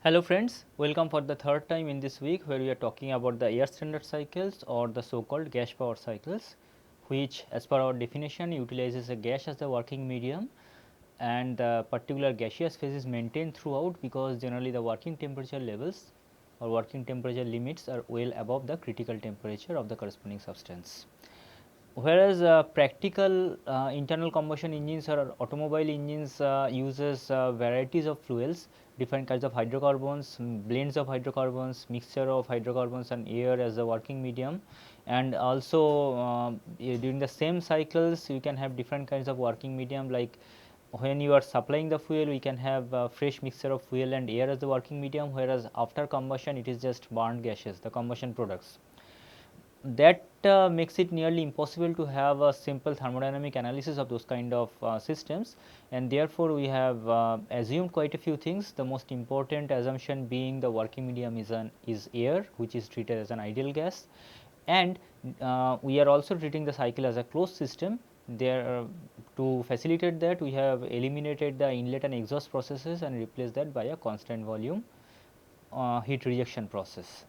Hello friends, welcome for the third time in this week where we are talking about the air standard cycles or the so called gas power cycles, which as per our definition utilizes a gas as the working medium and the particular gaseous phase is maintained throughout because generally the working temperature levels or working temperature limits are well above the critical temperature of the corresponding substance. Whereas practical internal combustion engines or automobile engines uses varieties of fuels, different kinds of hydrocarbons, blends of hydrocarbons, mixture of hydrocarbons and air as the working medium, and also during the same cycles you can have different kinds of working medium, like when you are supplying the fuel we can have fresh mixture of fuel and air as the working medium, whereas after combustion it is just burned gases, the combustion products. That makes it nearly impossible to have a simple thermodynamic analysis of those kind of systems, and therefore we have assumed quite a few things. The most important assumption being the working medium is air, which is treated as an ideal gas, and we are also treating the cycle as a closed system. There to facilitate that we have eliminated the inlet and exhaust processes and replaced that by a constant volume heat rejection process.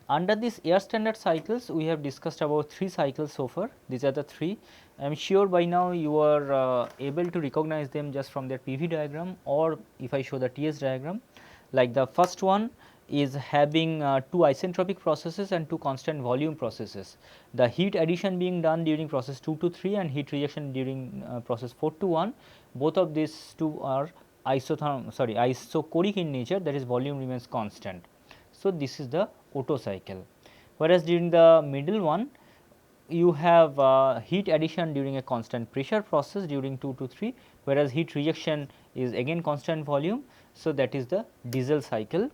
Under these air standard cycles, we have discussed about 3 cycles so far. These are the 3. I am sure by now you are able to recognize them just from their PV diagram, or if I show the TS diagram. Like the first one is having 2 isentropic processes and 2 constant volume processes. The heat addition being done during process 2 to 3 and heat rejection during process 4 to 1. Both of these 2 are isochoric in nature, that is volume remains constant. So, this is the Otto cycle, whereas during the middle one you have heat addition during a constant pressure process during 2 to 3, whereas heat rejection is again constant volume. So, that is the diesel cycle.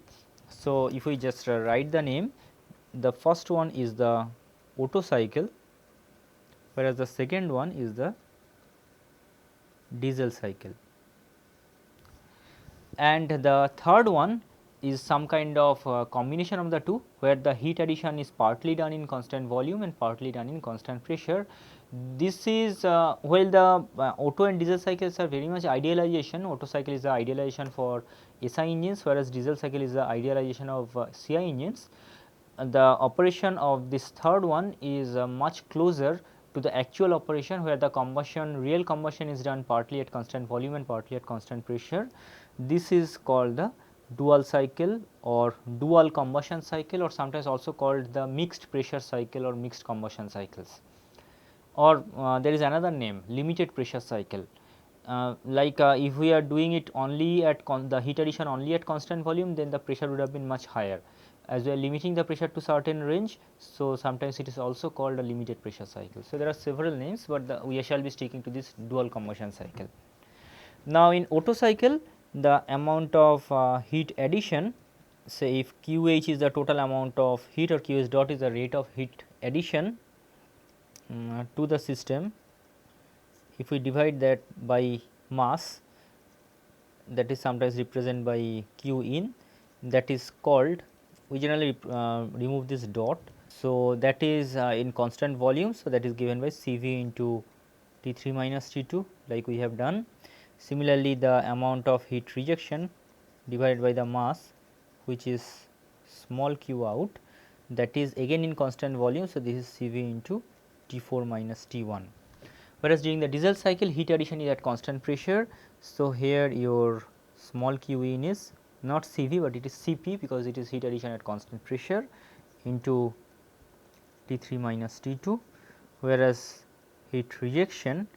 So, if we just write the name, the first one is the Otto cycle, whereas the second one is the diesel cycle, and the third one is some kind of combination of the two, where the heat addition is partly done in constant volume and partly done in constant pressure. This is while the Otto and diesel cycles are very much idealization. Otto cycle is the idealization for SI engines, whereas diesel cycle is the idealization of CI engines. The operation of this third one is much closer to the actual operation, where the real combustion is done partly at constant volume and partly at constant pressure. This is called the dual cycle or dual combustion cycle, or sometimes also called the mixed pressure cycle or mixed combustion cycles, or there is another name, limited pressure cycle. If we are doing it only at the heat addition only at constant volume, then the pressure would have been much higher. As we are limiting the pressure to certain range, so sometimes it is also called a limited pressure cycle. So, there are several names, but we shall be sticking to this dual combustion cycle. Now, in Otto cycle, the amount of heat addition, say if QH is the total amount of heat or QH dot is the rate of heat addition to the system, if we divide that by mass, that is sometimes represented by Q in, that is called, we generally remove this dot. So, that is in constant volume. So, that is given by CV into T3 minus T2 like we have done. Similarly, the amount of heat rejection divided by the mass, which is small q out, that is again in constant volume. So, this is CV into T4 minus T1, whereas during the diesel cycle heat addition is at constant pressure. So, here your small q in is not CV, but it is Cp, because it is heat addition at constant pressure into T3 minus T2, whereas heat rejection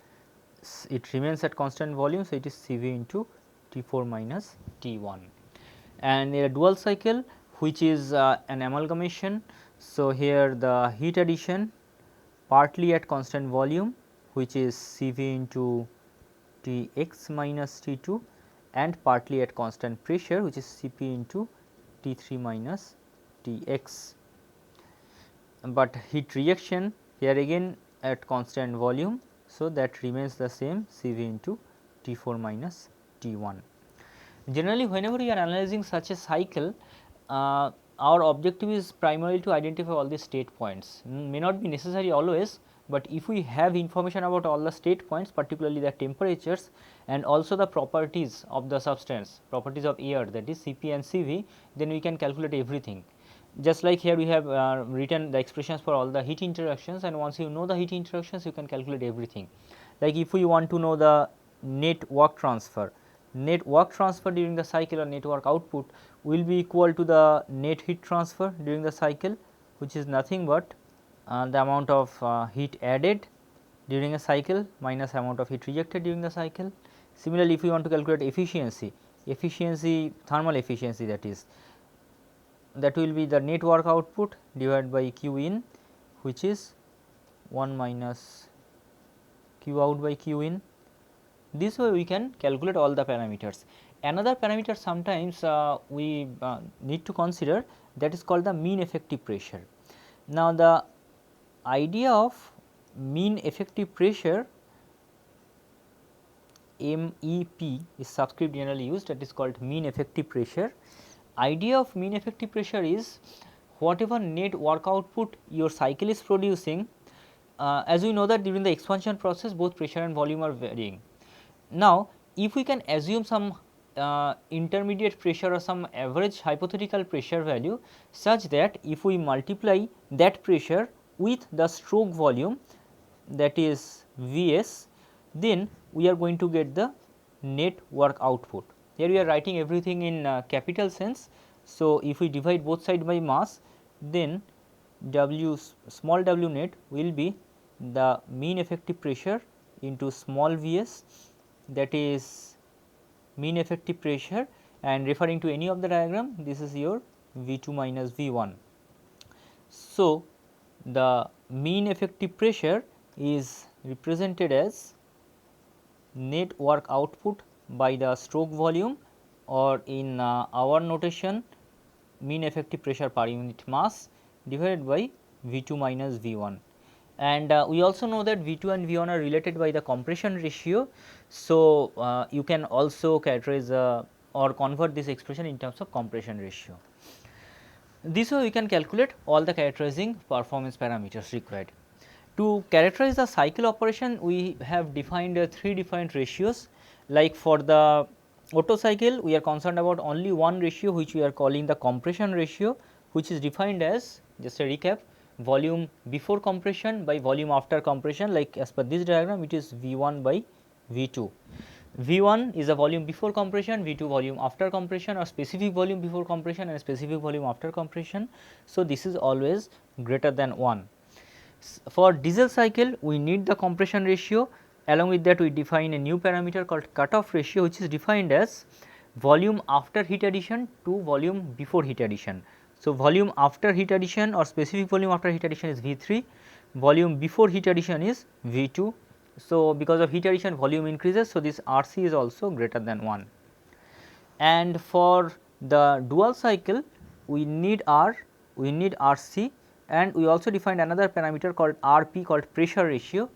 it remains at constant volume. So, it is CV into T4 minus T1, and in a dual cycle which is an amalgamation. So, here the heat addition partly at constant volume, which is CV into Tx minus T2, and partly at constant pressure, which is Cp into T3 minus Tx, but heat rejection here again at constant volume. So, that remains the same, Cv into T4 minus T1. Generally, whenever we are analyzing such a cycle, our objective is primarily to identify all the state points. May not be necessary always, but if we have information about all the state points, particularly the temperatures and also the properties of the substance, properties of air, that is Cp and Cv, then we can calculate everything. Just like here we have written the expressions for all the heat interactions, and once you know the heat interactions, you can calculate everything. Like if we want to know the net work transfer during the cycle or net work output will be equal to the net heat transfer during the cycle, which is nothing but the amount of heat added during a cycle minus amount of heat rejected during the cycle. Similarly, if we want to calculate efficiency, thermal efficiency, that will be the net work output divided by Q in, which is 1 minus Q out by Q in. This way we can calculate all the parameters. Another parameter sometimes we need to consider, that is called the mean effective pressure. Now, the idea of mean effective pressure, MEP is subscript generally used, that is called mean effective pressure. Idea of mean effective pressure is whatever net work output your cycle is producing, as we know that during the expansion process both pressure and volume are varying. Now, if we can assume some intermediate pressure or some average hypothetical pressure value such that if we multiply that pressure with the stroke volume, that is Vs, then we are going to get the net work output. Here we are writing everything in capital sense. So, if we divide both sides by mass, then small w net will be the mean effective pressure into small Vs, that is mean effective pressure, and referring to any of the diagram, this is your V2 minus V1. So, the mean effective pressure is represented as net work output by the stroke volume, or in our notation mean effective pressure per unit mass divided by V2 minus V1. And we also know that V2 and V1 are related by the compression ratio. So, you can also characterize or convert this expression in terms of compression ratio. This way we can calculate all the characterizing performance parameters required. To characterize the cycle operation, we have defined 3 different ratios. Like for the Otto cycle, we are concerned about only one ratio, which we are calling the compression ratio, which is defined as, just a recap, volume before compression by volume after compression. Like as per this diagram, it is V1 by V2. V1 is a volume before compression, V2 volume after compression, or specific volume before compression and specific volume after compression. So, this is always greater than 1. For diesel cycle, we need the compression ratio. Along with that, we define a new parameter called cutoff ratio, which is defined as volume after heat addition to volume before heat addition. So, volume after heat addition or specific volume after heat addition is V3, volume before heat addition is V2. So, because of heat addition volume increases, so this RC is also greater than 1. And for the dual cycle, we need R, we need RC, and we also defined another parameter called RP, called pressure ratio,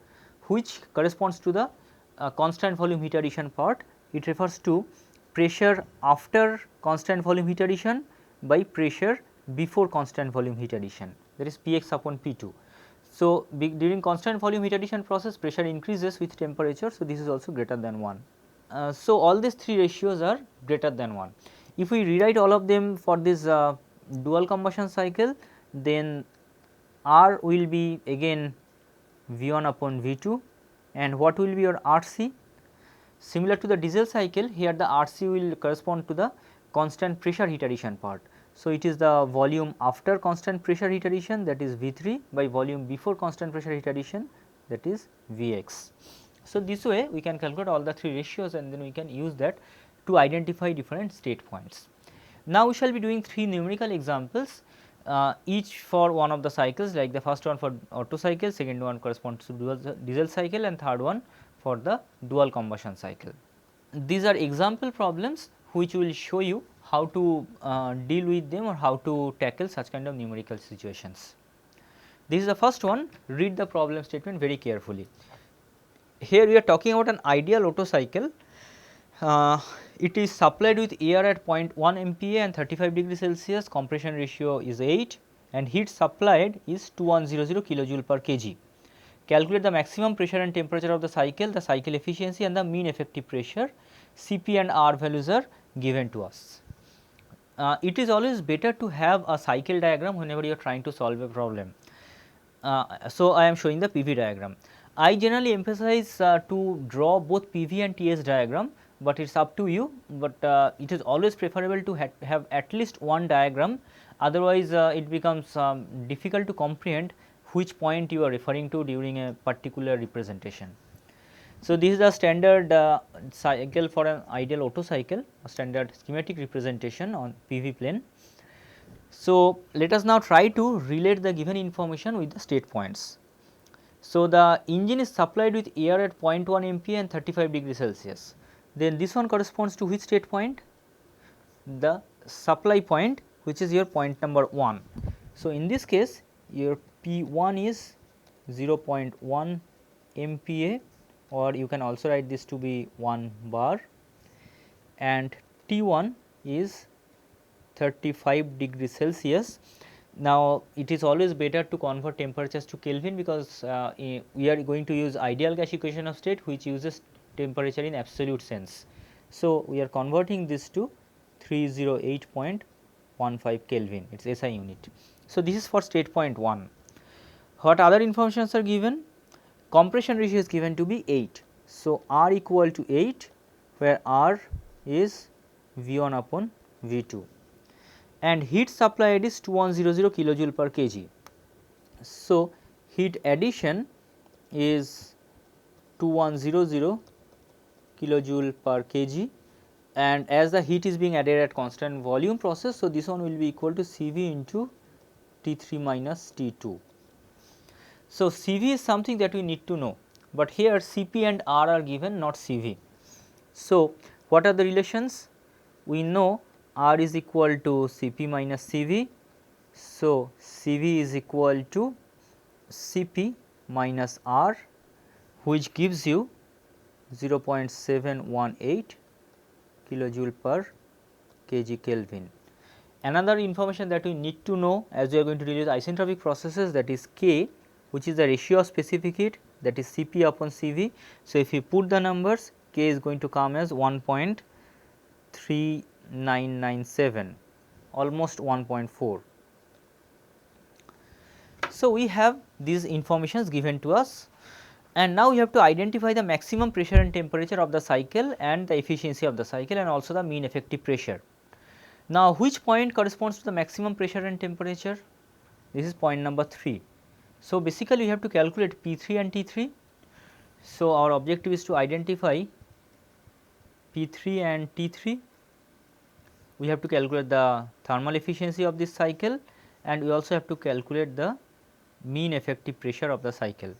which corresponds to the constant volume heat addition part. It refers to pressure after constant volume heat addition by pressure before constant volume heat addition, that is Px upon P2. So, during constant volume heat addition process, pressure increases with temperature. So, this is also greater than 1. So, all these 3 ratios are greater than 1. If we rewrite all of them for this dual combustion cycle, then R will be again V1 upon V2, and what will be your RC? Similar to the diesel cycle, here the RC will correspond to the constant pressure heat addition part. So, it is the volume after constant pressure heat addition, that is V3, by volume before constant pressure heat addition, that is Vx. So, this way we can calculate all the 3 ratios, and then we can use that to identify different state points. Now, we shall be doing 3 numerical examples, each for one of the cycles, like the first one for Otto cycle, second one corresponds to diesel cycle, and third one for the dual combustion cycle. These are example problems which will show you how to deal with them or how to tackle such kind of numerical situations. This is the first one. Read the problem statement very carefully. Here we are talking about an ideal Otto cycle. It is supplied with air at 0.1 MPa and 35 degree Celsius, compression ratio is 8, and heat supplied is 2100 kilojoule per kg. calculate the maximum pressure and temperature of the cycle efficiency and the mean effective pressure. Cp and R values are given to us. It is always better to have a cycle diagram whenever you are trying to solve a problem. So, I am showing the PV diagram. I generally emphasize to draw both PV and TS diagram, but it is up to you, but it is always preferable to have at least one diagram, otherwise it becomes difficult to comprehend which point you are referring to during a particular representation. So, this is the standard cycle for an ideal Otto cycle, a standard schematic representation on PV plane. So, let us now try to relate the given information with the state points. So, the engine is supplied with air at 0.1 MPa and 35 degree Celsius. Then this one corresponds to which state point? The supply point, which is your point number 1. So, in this case your P1 is 0.1 MPa, or you can also write this to be 1 bar, and T1 is 35 degree Celsius. Now, it is always better to convert temperatures to Kelvin, because we are going to use ideal gas equation of state, which uses temperature in absolute sense. So, we are converting this to 308.15 Kelvin, it is SI unit. So, this is for state point 1. What other informations are given? Compression ratio is given to be 8. So, R equal to 8, where R is V1 upon V2, and heat supplied is 2100 kilojoule per kg. So, heat addition is 2100 kilojoule per kg, and as the heat is being added at constant volume process. So, this one will be equal to Cv into T3 minus T2. So, Cv is something that we need to know, but here Cp and R are given, not Cv. So, what are the relations? We know R is equal to Cp minus Cv. So, Cv is equal to Cp minus R, which gives you 0.718 kilojoule per kg Kelvin. Another information that we need to know, as we are going to deal with isentropic processes, that is K, which is the ratio of specific heat, that is Cp upon Cv. So, if you put the numbers, K is going to come as 1.3997, almost 1.4. So, we have these informations given to us, and now we have to identify the maximum pressure and temperature of the cycle and the efficiency of the cycle, and also the mean effective pressure. Now, which point corresponds to the maximum pressure and temperature? This is point number 3. So, basically we have to calculate P3 and T3. So, our objective is to identify P3 and T3. We have to calculate the thermal efficiency of this cycle, and we also have to calculate the mean effective pressure of the cycle.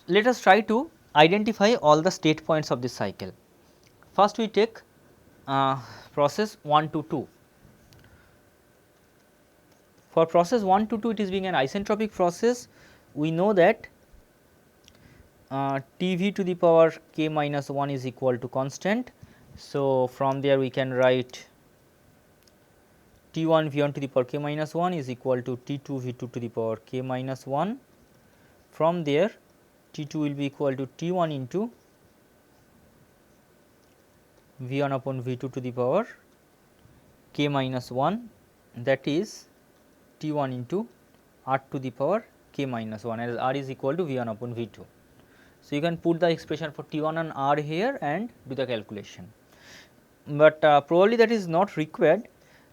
Let us try to identify all the state points of this cycle. First, we take process 1 to 2. For process 1 to 2, it is being an isentropic process. We know that Tv to the power k minus 1 is equal to constant. So, from there we can write T1 V1 to the power k minus 1 is equal to T2 V2 to the power k minus 1. From there T2 will be equal to T1 into V1 upon V2 to the power k minus 1, that is T1 into R to the power k minus 1, as R is equal to V1 upon V2. So, you can put the expression for T1 and R here and do the calculation, but probably that is not required.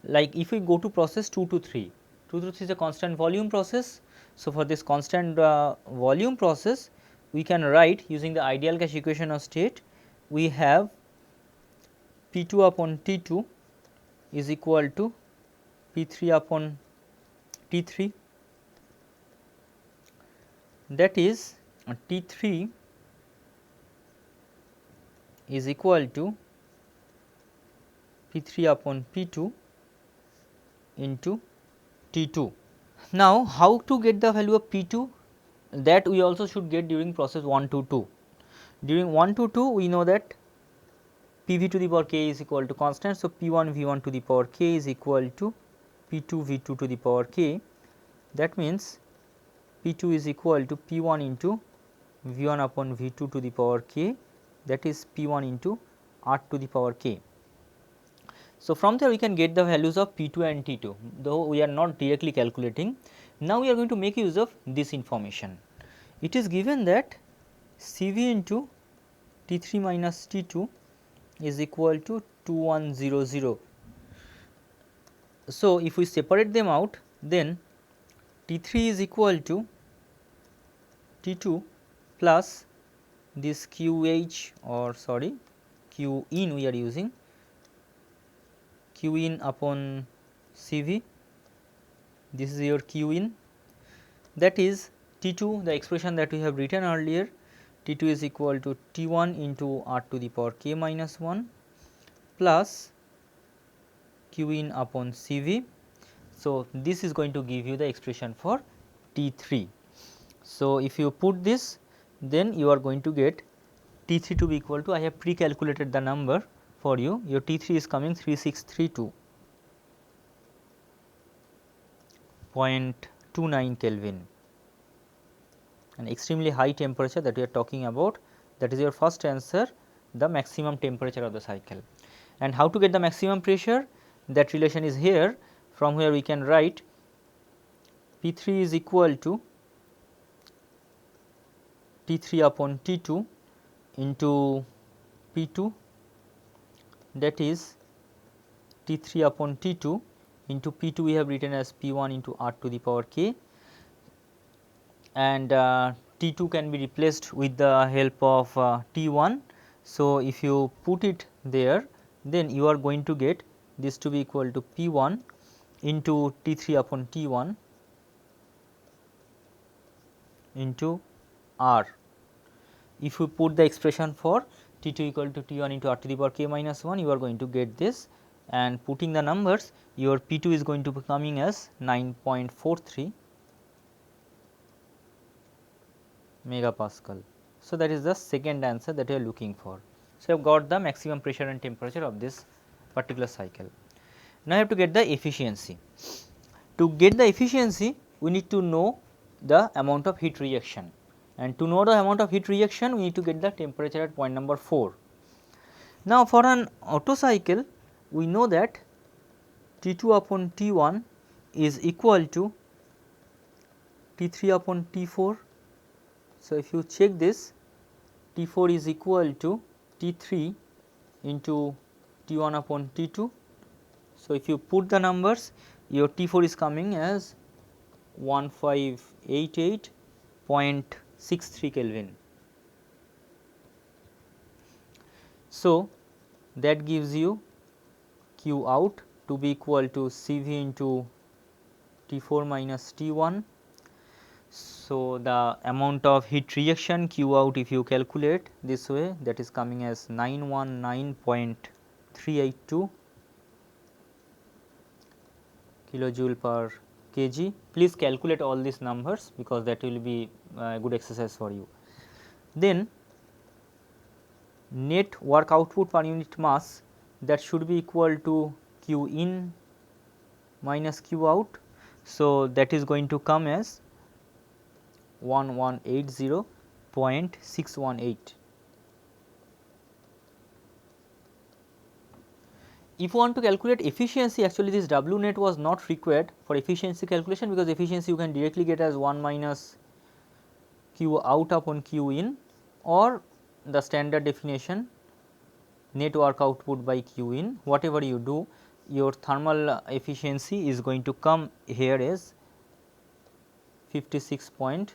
Like if we go to process 2 to 3, 2 to 3 is a constant volume process. So, for this constant volume process, we can write using the ideal gas equation of state, we have P2 upon T2 is equal to P3 upon T3, that is T3 is equal to P3 upon P2 into T2. Now, how to get the value of P2? That we also should get during process 1 to 2. During 1 to 2, we know that Pv to the power k is equal to constant. So, P1 V1 to the power k is equal to P2 V2 to the power k. That means P2 is equal to P1 into V1 upon V2 to the power k, that is P1 into R to the power k. So, from there we can get the values of P2 and T2, though we are not directly calculating. Now, we are going to make use of this information. It is given that Cv into T3 minus T2 is equal to 2100. So, if we separate them out, then T3 is equal to T2 plus this QH, or sorry, Q in we are using, Q in upon Cv, this is your Q in, that is T2, the expression that we have written earlier, T2 is equal to T1 into R to the power k minus 1 plus Q in upon Cv. So, this is going to give you the expression for T3. So, if you put this, then you are going to get T3 to be equal to, I have pre-calculated the number for you, your T3 is coming 3632.29 Kelvin, an extremely high temperature that we are talking about. That is your first answer, the maximum temperature of the cycle. And how to get the maximum pressure? That relation is here, from where we can write P3 is equal to T3 upon T2 into P2, that is T3 upon T2 into P2 we have written as P1 into R to the power k, and T2 can be replaced with the help of T1. So, if you put it there, then you are going to get this to be equal to P1 into T3 upon T1 into R. If you put the expression for T2 equal to T1 into R to the power k minus 1, you are going to get this, and putting the numbers, your P2 is going to be coming as 9.43 megapascal. So, that is the second answer that you are looking for. So, you have got the maximum pressure and temperature of this particular cycle. Now, you have to get the efficiency. To get the efficiency, we need to know the amount of heat rejection, and to know the amount of heat rejection, we need to get the temperature at point number 4. Now, for an Otto cycle, we know that T2 upon T1 is equal to T3 upon T4. So, if you check this, T4 is equal to T3 into T1 upon T2. So, if you put the numbers, your T4 is coming as 1588.63 Kelvin. So, that gives you Q out to be equal to Cv into T4 minus T1. So, the amount of heat rejection Q out, if you calculate this way, that is coming as 919.382 kilojoule per kg. Please calculate all these numbers, because that will be a good exercise for you. Then net work output per unit mass, that should be equal to Q in minus Q out. So, that is going to come as 1180.618. If you want to calculate efficiency, actually this W net was not required for efficiency calculation, because efficiency you can directly get as 1 minus Q out upon Q in, or the standard definition net work output by Q in. Whatever you do, your thermal efficiency is going to come here as 56.22%.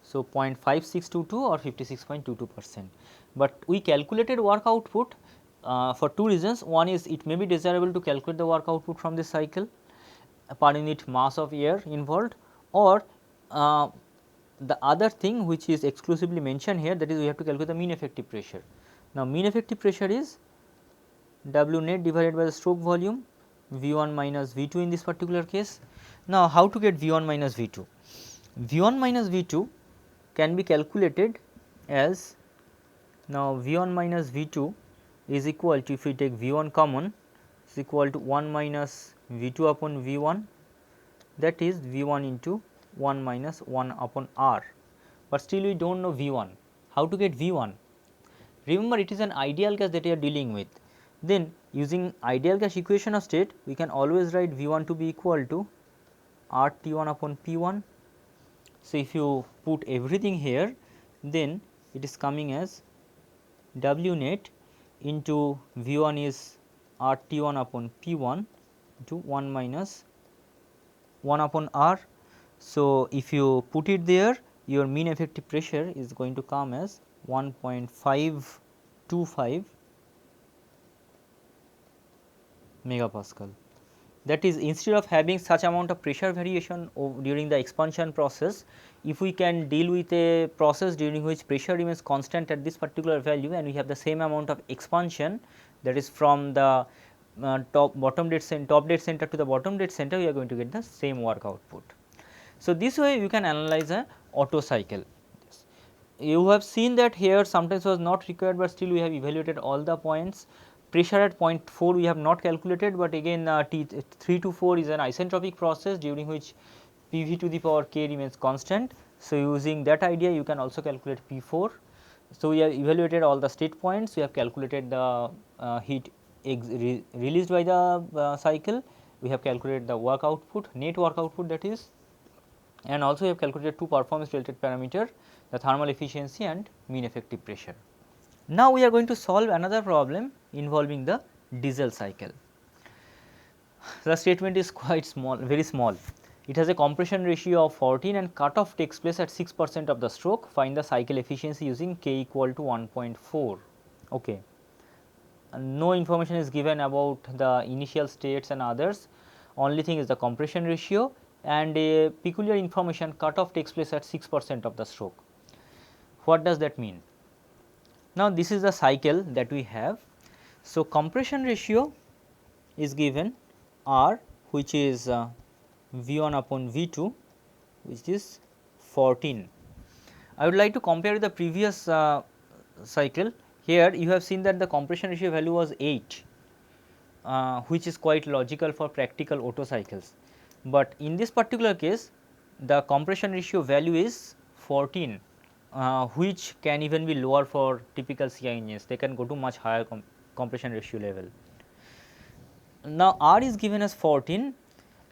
So, 0.5622 or 56.22%, but we calculated work output for two reasons. One is, it may be desirable to calculate the work output from this cycle per unit mass of air involved, or the other thing which is exclusively mentioned here, that is we have to calculate the mean effective pressure. Now, mean effective pressure is W net divided by the stroke volume, V1 minus V2 in this particular case. Now, how to get V1 minus V2? V1 minus V2 can be calculated as, now V1 minus V2 is equal to, if we take V1 common, is equal to 1 minus V2 upon V1 that is V1 into 1 minus 1 upon R, but still we do not know V1. How to get V1? Remember, it is an ideal gas that we are dealing with. Then using ideal gas equation of state, we can always write V1 to be equal to RT1 upon P1. So, if you put everything here, then it is coming as W net into V1 is RT1 upon P1 into 1 minus 1 upon R. So, if you put it there, your mean effective pressure is going to come as 1.525 megapascal. That is, instead of having such amount of pressure variation during the expansion process, if we can deal with a process during which pressure remains constant at this particular value and we have the same amount of expansion, that is from the top dead center to the bottom dead center, we are going to get the same work output. So, this way you can analyze a Otto cycle. You have seen that here sometimes was not required, but still we have evaluated all the points. Pressure at point 4 we have not calculated, but again T 3 to 4 is an isentropic process during which PV to the power k remains constant. So, using that idea you can also calculate P4. So, we have evaluated all the state points, we have calculated the heat released by the cycle, we have calculated the work output, net work output that is, and also we have calculated two performance related parameter, the thermal efficiency and mean effective pressure. Now, we are going to solve another problem involving the diesel cycle. The statement is quite small, very small. It has a compression ratio of 14 and cutoff takes place at 6% of the stroke. Find the cycle efficiency using k equal to 1.4. Okay. No information is given about the initial states and others, only thing is the compression ratio, and a peculiar information, cutoff takes place at 6% of the stroke. What does that mean? Now, this is the cycle that we have. So, compression ratio is given R, which is V1 upon V2, which is 14. I would like to compare with the previous cycle. Here you have seen that the compression ratio value was 8, which is quite logical for practical Otto cycles. But in this particular case, the compression ratio value is 14, which can even be lower for typical CI engines. They can go to much higher compression ratio level. Now, R is given as 14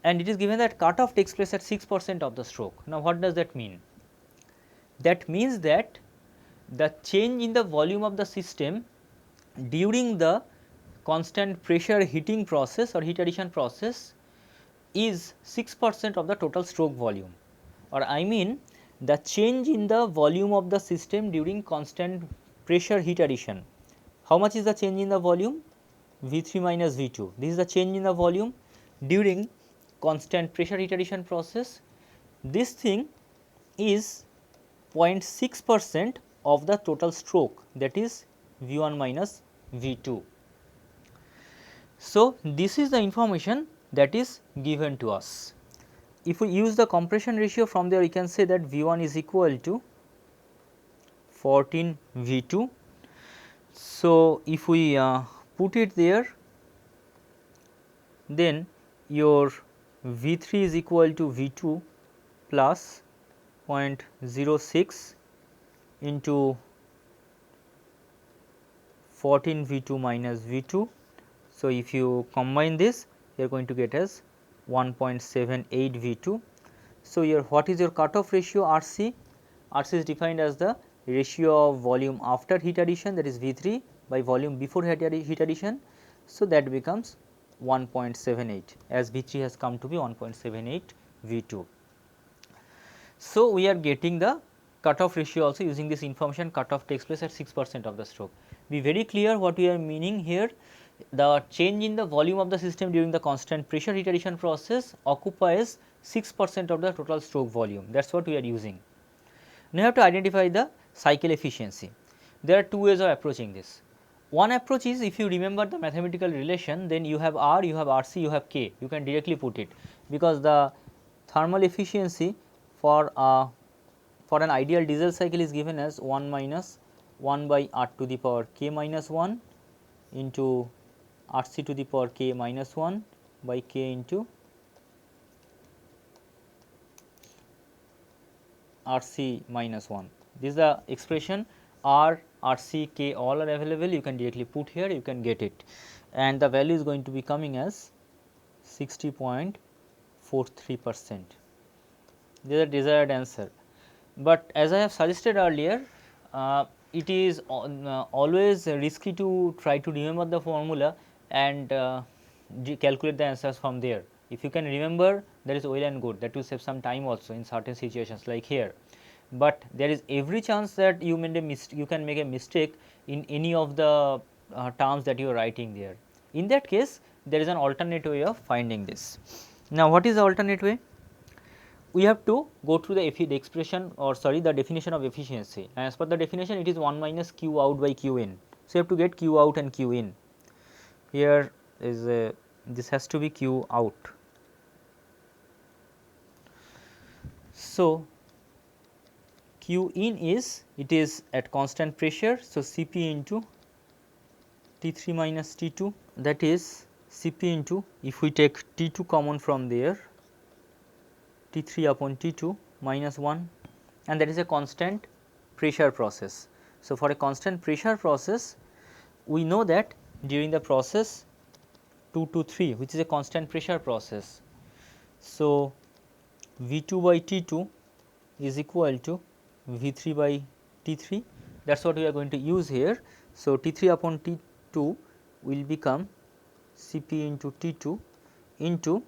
and it is given that cutoff takes place at 6% of the stroke. Now, what does that mean? That means that the change in the volume of the system during the constant pressure heating process or heat addition process is 6% of the total stroke volume, or I mean the change in the volume of the system during constant pressure heat addition. How much is the change in the volume? V3 minus V2. This is the change in the volume during constant pressure heat addition process. This thing is 0.6% of the total stroke, that is V1 minus V2. So, this is the information that is given to us. If we use the compression ratio, from there we can say that V1 is equal to 14 V2. So, if we put it there, then your V3 is equal to V2 plus 0.06 into 14 V2 minus V2. So, if you combine this, you are going to get as 1.78 V2. So, here what is your cutoff ratio RC? RC is defined as the ratio of volume after heat addition, that is V3, by volume before heat addition. So, that becomes 1.78, as V3 has come to be 1.78 V2. So, we are getting the cutoff ratio also using this information. Cutoff takes place at 6% of the stroke. Be very clear what we are meaning here. The change in the volume of the system during the constant pressure heat addition process occupies 6% of the total stroke volume. That is what we are using. Now, you have to identify the cycle efficiency. There are two ways of approaching this. One approach is, if you remember the mathematical relation, then you have R, you have RC, you have K, you can directly put it, because the thermal efficiency for an ideal diesel cycle is given as 1 minus 1 by R to the power k minus 1 into RC to the power k minus 1 by k into RC minus 1. This is the expression R, RC, K all are available, you can directly put here, you can get it, and the value is going to be coming as 60.43%. This is the desired answer. But as I have suggested earlier, it is always risky to try to remember the formula and calculate the answers from there. If you can remember, that is well and good, that will save some time also in certain situations like here. But there is every chance that you can make a mistake in any of the terms that you are writing there. In that case, there is an alternate way of finding this. Now, what is the alternate way? We have to go through the expression, or sorry, the definition of efficiency. As per the definition, it is 1 minus q out by q in. So, you have to get q out and q in. Here is a, this has to be q out. So, q in is, it is at constant pressure. So, Cp into T3 minus T2, that is Cp into, if we take T2 common from there, T3 upon T2 minus 1, and that is a constant pressure process. So, for a constant pressure process, we know that during the process 2 to 3, which is a constant pressure process. So, V2 by T2 is equal to V3 by T3, that is what we are going to use here. So, T3 upon T2 will become Cp into T2 into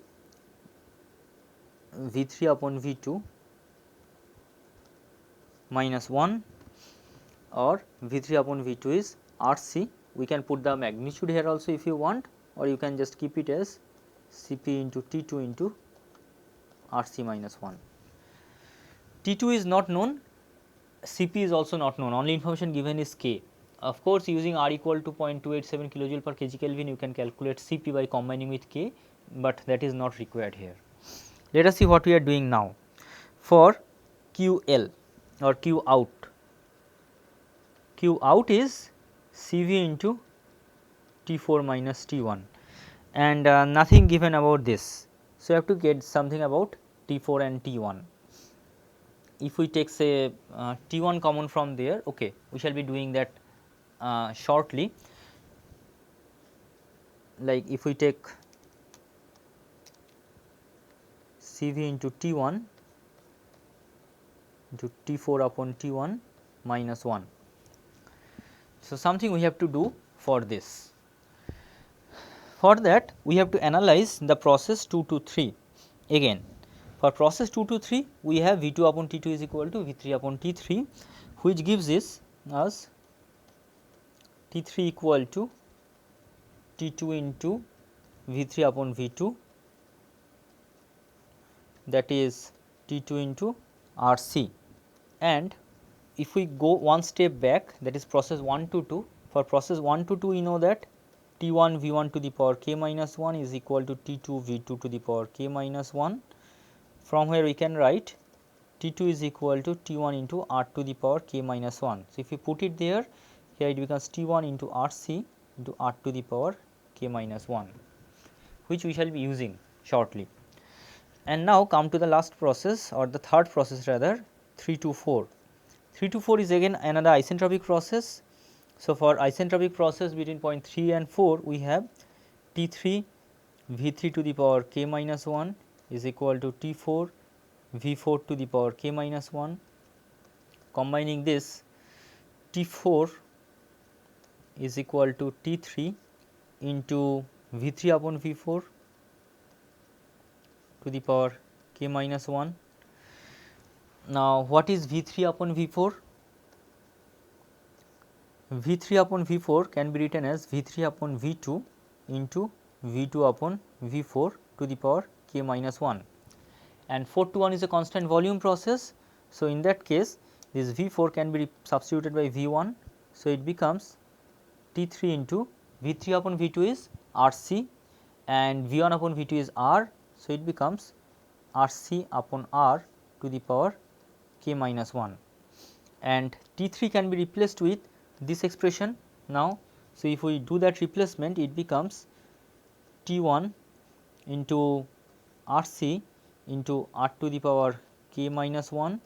V3 upon V2 minus 1, or V3 upon V2 is RC. We can put the magnitude here also if you want, or you can just keep it as Cp into T2 into RC minus 1. T2 is not known, Cp is also not known, only information given is K. Of course, using R equal to 0.287 kilojoule per kg Kelvin, you can calculate Cp by combining with K, but that is not required here. Let us see what we are doing now. For QL or Q out is Cv into T4 minus T1, and nothing given about this. So, you have to get something about T4 and T1. If we take say T1 common from there, okay, we shall be doing that shortly. Like if we take Cv into T1 into T4 upon T1 minus 1. So, something we have to do for this. For that, we have to analyze the process 2 to 3 again. For process 2 to 3, we have V2 upon T2 is equal to V3 upon T3, which gives us T3 equal to T2 into V3 upon V2, that is T2 into RC. And if we go one step back, that is process 1 to 2, for process 1 to 2 we know that T1 V1 to the power k minus 1 is equal to T2 V2 to the power k minus 1. From where we can write T2 is equal to T1 into R to the power k minus 1. So, if you put it there, here it becomes T1 into RC into R to the power k minus 1, which we shall be using shortly. And now come to the last process, or the third process rather, 3 to 4. 3 to 4 is again another isentropic process. So, for isentropic process between point 3 and 4, we have T3 V3 to the power k minus 1 is equal to T4 V4 to the power k minus 1. Combining this, T4 is equal to T3 into V3 upon V4 to the power k minus 1. Now, what is V3 upon V4? V3 upon V4 can be written as V3 upon V2 into V2 upon V4 to the power k minus 1, and 4 to 1 is a constant volume process. So, in that case this V4 can be substituted by V1. So, it becomes T3 into V3 upon V2 is RC and V1 upon V2 is R. So, it becomes RC upon R to the power k minus 1, and T3 can be replaced with this expression now. So, if we do that replacement, it becomes T1 into RC into R to the power k minus 1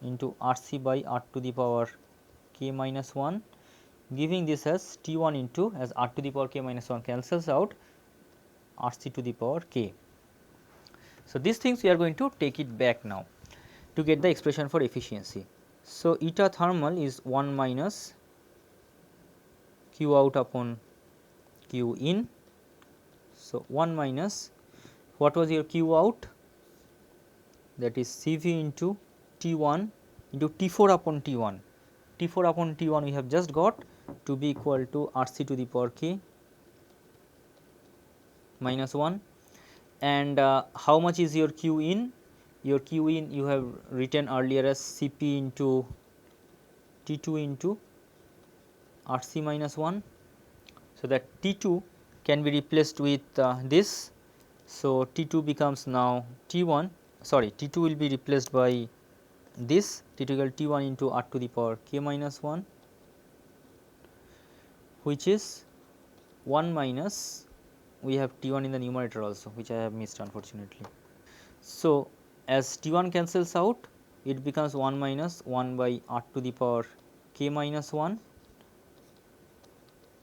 into RC by R to the power k minus 1, giving this as T1 into, as R to the power k minus 1 cancels out, RC to the power k. So, these things we are going to take it back now to get the expression for efficiency. So, eta thermal is 1 minus Q out upon Q in. So, 1 minus, what was your Q out, that is Cv into T1 into T4 upon T1. T4 upon T1 we have just got to be equal to RC to the power k minus 1, and how much is your Q in? Your Q in you have written earlier as Cp into T2 into RC minus 1. So, that T2 can be replaced with this. So, T2 becomes now T1, sorry, T2 will be replaced by this, T2 equal T1 into R to the power k minus 1, which is 1 minus, we have T1 in the numerator also, which I have missed unfortunately. So, as T1 cancels out, it becomes 1 minus 1 by R to the power k minus 1,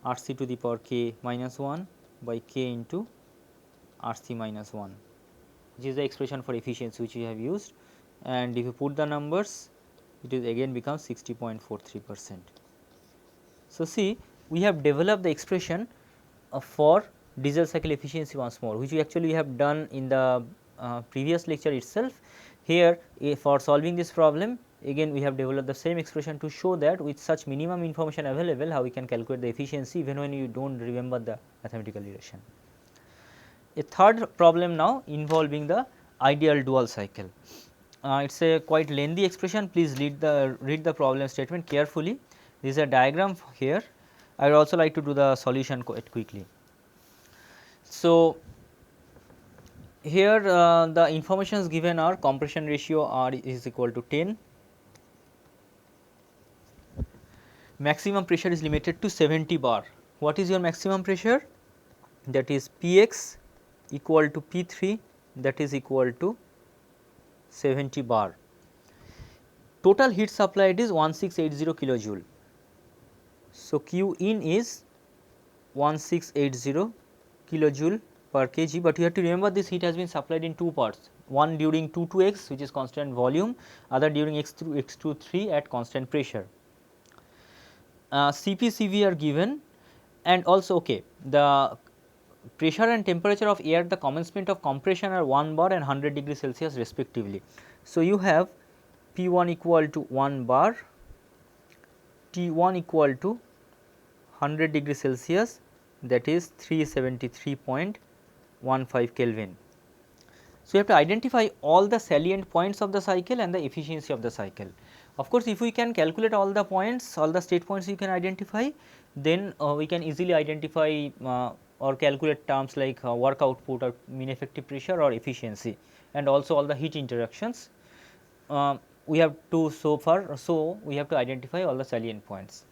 RC to the power k minus 1 by k into RC minus 1, which is the expression for efficiency which we have used, and if you put the numbers, it is again becomes 60.43%. So, see, we have developed the expression for diesel cycle efficiency once more, which we actually have done in the previous lecture itself. Here for solving this problem, again we have developed the same expression to show that with such minimum information available, how we can calculate the efficiency even when you do not remember the mathematical relation. A third problem now involving the ideal dual cycle. It is a quite lengthy expression, please read the problem statement carefully. This is a diagram here. I would also like to do the solution quite quickly. So, here the informations given are compression ratio R is equal to 10, maximum pressure is limited to 70 bar. What is your maximum pressure? That is Px equal to P3, that is equal to 70 bar. Total heat supplied is 1680 kilojoule. So, Q in is 1680 kilojoule per kg, but you have to remember this heat has been supplied in two parts, one during 2 to x which is constant volume, other during x to 3 at constant pressure. Cp, Cv are given, and also the pressure and temperature of air at the commencement of compression are 1 bar and 100 degree Celsius respectively. So, you have P1 equal to 1 bar, T1 equal to 100 degree Celsius, that is 373.15 Kelvin. So, you have to identify all the salient points of the cycle and the efficiency of the cycle. Of course, if we can calculate all the points, all the state points you can identify, then we can easily identify or calculate terms like work output or mean effective pressure or efficiency, and also all the heat interactions. We have to we have to identify all the salient points.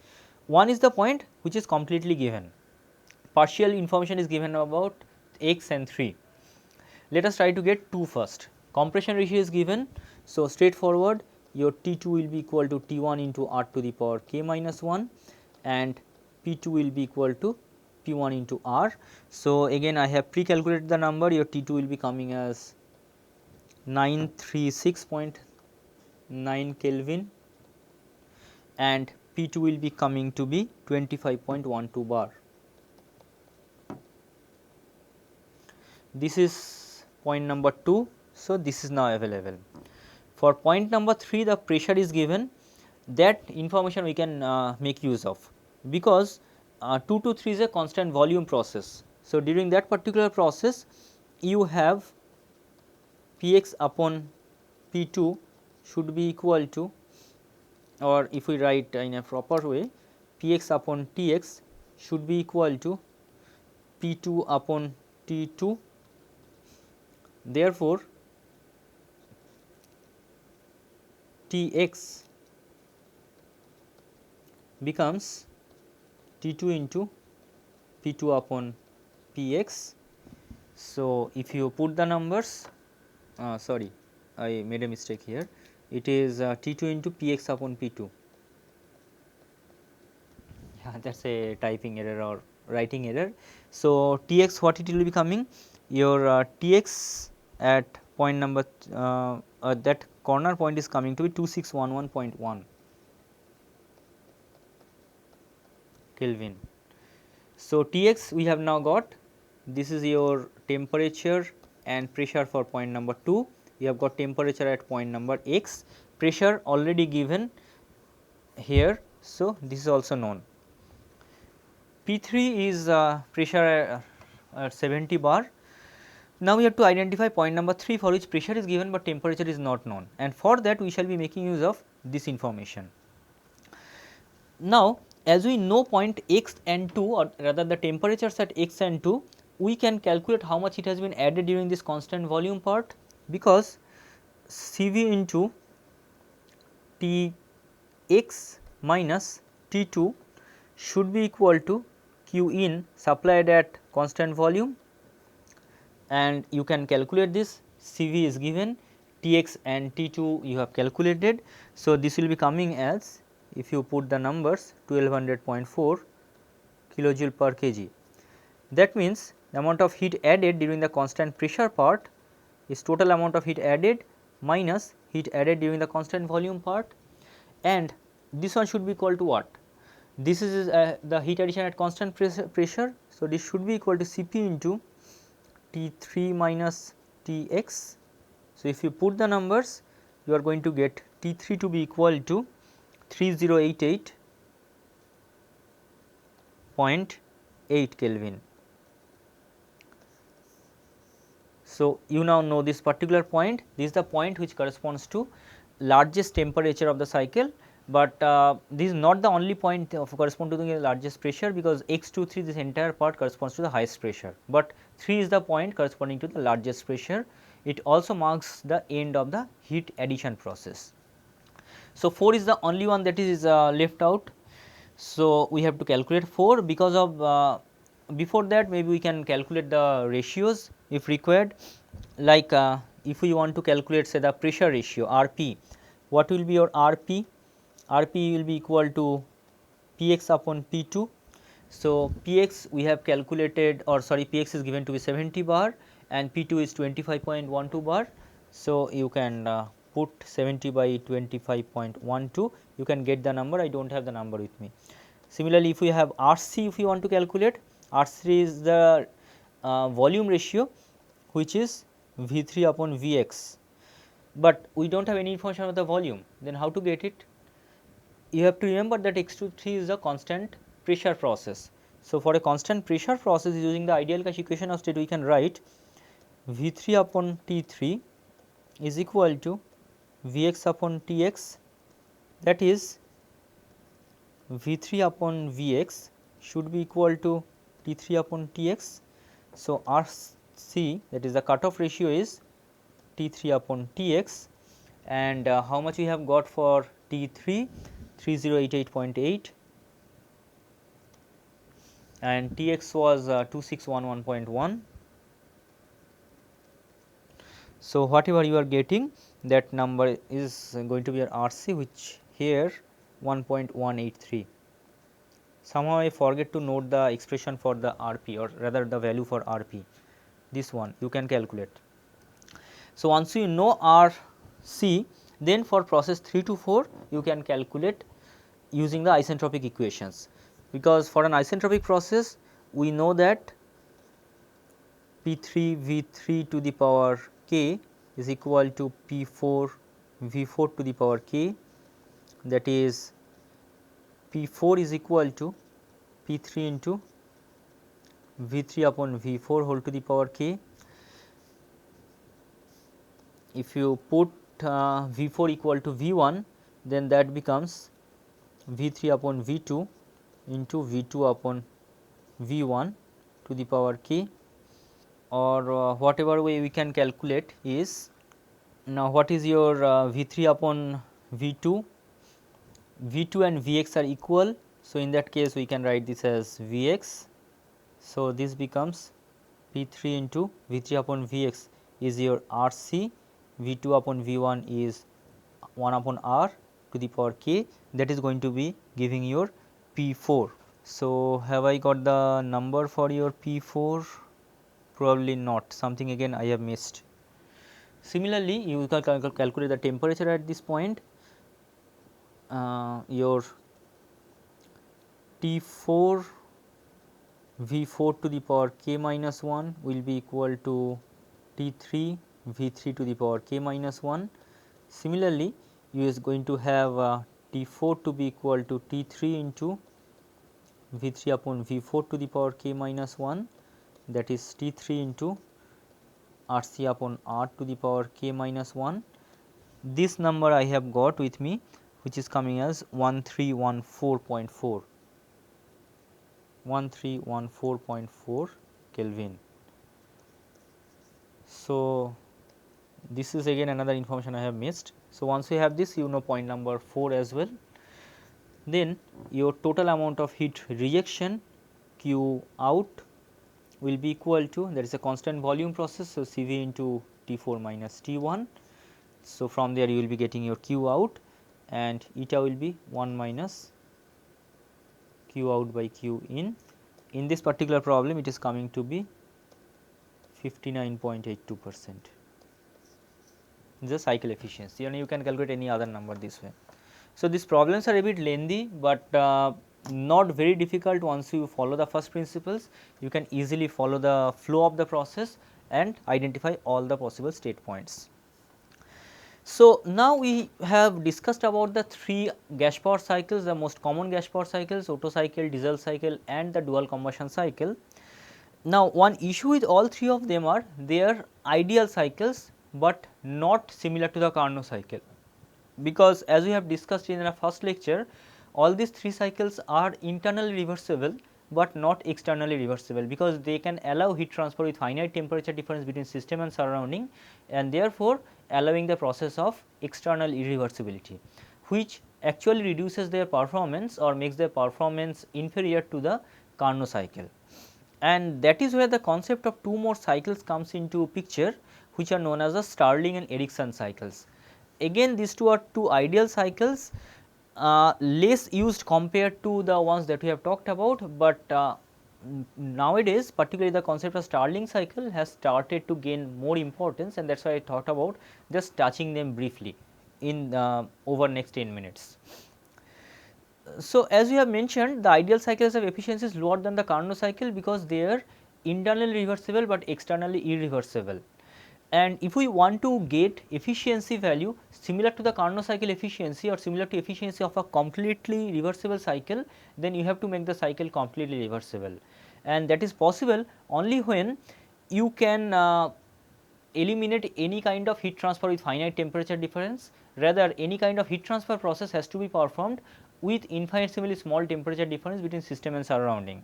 One is the point which is completely given, partial information is given about x and 3. Let us try to get 2 first. Compression ratio is given. So, straightforward, your T2 will be equal to T1 into R to the power k minus 1, and P2 will be equal to P1 into R. So, again I have pre-calculated the number, your T2 will be coming as 936.9 Kelvin, and P2 will be coming to be 25.12 bar. This is point number 2. So, this is now available. For point number 3, the pressure is given, that information we can make use of, because 2 to 3 is a constant volume process. So, during that particular process you have Px upon P2 should be equal to, or if we write in a proper way, Px upon Tx should be equal to P2 upon T2. Therefore, Tx becomes T2 into P2 upon Px. So, if you put the numbers, sorry, I made a mistake here. it is T2 into Px upon P2. Yeah, that is a typing error or writing error. So, Tx what it will be coming? Your Tx at point number that corner point is coming to be 2611.1 Kelvin. So, Tx we have now got, this is your temperature and pressure for point number 2, you have got temperature at point number x, pressure already given here. So, this is also known. P3 is pressure at 70 bar. Now, we have to identify point number 3 for which pressure is given, but temperature is not known, and for that we shall be making use of this information. Now, as we know point x and 2, or rather the temperatures at x and 2, we can calculate how much it has been added during this constant volume part, because Cv into Tx minus T2 should be equal to Q in supplied at constant volume, and you can calculate this. Cv is given, Tx and T2 you have calculated. So, this will be coming as, if you put the numbers, 1200.4 kilojoule per kg. That means, the amount of heat added during the constant pressure part is total amount of heat added minus heat added during the constant volume part, and this one should be equal to what? This is the heat addition at constant pressure. So, this should be equal to Cp into T3 minus Tx. So, if you put the numbers, you are going to get T3 to be equal to 3088.8 Kelvin. So, you now know this particular point, this is the point which corresponds to largest temperature of the cycle, but this is not the only point of correspond to the largest pressure, because x 2 3 this entire part corresponds to the highest pressure, but 3 is the point corresponding to the largest pressure. It also marks the end of the heat addition process. So, 4 is the only one that is left out. So, we have to calculate 4, because of before that maybe we can calculate the ratios if required, like if we want to calculate say the pressure ratio Rp, what will be your Rp? Rp will be equal to Px upon P2. So, Px we have calculated, or sorry, Px is given to be 70 bar and P2 is 25.12 bar. So, you can put 70 by 25.12, you can get the number, I do not have the number with me. Similarly, if we have Rc, if you want to calculate, Rc is the volume ratio which is V3 upon Vx, but we do not have any information about the volume, then how to get it? You have to remember that x23 is a constant pressure process. So, for a constant pressure process using the ideal gas equation of state, we can write V3 upon T3 is equal to Vx upon Tx, that is V3 upon Vx should be equal to T3 upon Tx. So, Rc, that is the cutoff ratio, is T3 upon Tx, and how much we have got for T3? 3088.8, and Tx was 2611.1. So, whatever you are getting, that number is going to be your Rc, which here 1.183. Somehow I forget to note the expression for the Rp, or rather the value for Rp, this one you can calculate. So, once you know Rc, then for process 3 to 4 you can calculate using the isentropic equations, because for an isentropic process we know that P3 V3 to the power k is equal to P4 V4 to the power k, that is P4 is equal to P3 into V3 upon V4 whole to the power k. If you put V4 equal to V1, then that becomes V3 upon V2 into V2 upon V1 to the power k, or whatever way we can calculate is, now what is your V3 upon V2? V2 and Vx are equal. So, in that case we can write this as Vx. So, this becomes P3 into V3 upon Vx is your Rc, V2 upon V1 is 1 upon r to the power k, that is going to be giving your P4. So, have I got the number for your P4? Probably not, something again I have missed. Similarly, you can calculate the temperature at this point. Your T4 V4 to the power k minus 1 will be equal to T3 V3 to the power k minus 1. Similarly, you is going to have T4 to be equal to T3 into V3 upon V4 to the power k minus 1, that is T3 into Rc upon R to the power k minus 1. This number I have got with me, which is coming as 1314.4, 1314.4 Kelvin. So, this is again another information I have missed. So, once we have this, you know point number 4 as well. Then your total amount of heat rejection Q out will be equal to, that is a constant volume process. So, Cv into T4 minus T1. So, from there you will be getting your Q out, and eta will be 1 minus Q out by Q in. In this particular problem, it is coming to be 59.82%. The cycle efficiency, and you can calculate any other number this way. So, these problems are a bit lengthy, but not very difficult. Once you follow the first principles, you can easily follow the flow of the process and identify all the possible state points. So, now we have discussed about the 3 gas power cycles, the most common gas power cycles, Otto cycle, diesel cycle and the dual combustion cycle. Now, one issue with all 3 of them are they are ideal cycles, but not similar to the Carnot cycle, because as we have discussed in our first lecture, all these 3 cycles are internally reversible, but not externally reversible, because they can allow heat transfer with finite temperature difference between system and surrounding, and therefore, allowing the process of external irreversibility, which actually reduces their performance or makes their performance inferior to the Carnot cycle. And that is where the concept of 2 more cycles comes into picture, which are known as the Stirling and Ericsson cycles. Again, these two are 2 ideal cycles, less used compared to the ones that we have talked about, but nowadays particularly the concept of Stirling cycle has started to gain more importance, and that is why I thought about just touching them briefly in over next 10 minutes. So, as we have mentioned, the ideal cycles have efficiencies lower than the Carnot cycle, because they are internally reversible, but externally irreversible. And if we want to get efficiency value similar to the Carnot cycle efficiency or similar to efficiency of a completely reversible cycle, then you have to make the cycle completely reversible, and that is possible only when you can eliminate any kind of heat transfer with finite temperature difference. Rather, any kind of heat transfer process has to be performed with infinitesimally small temperature difference between system and surrounding,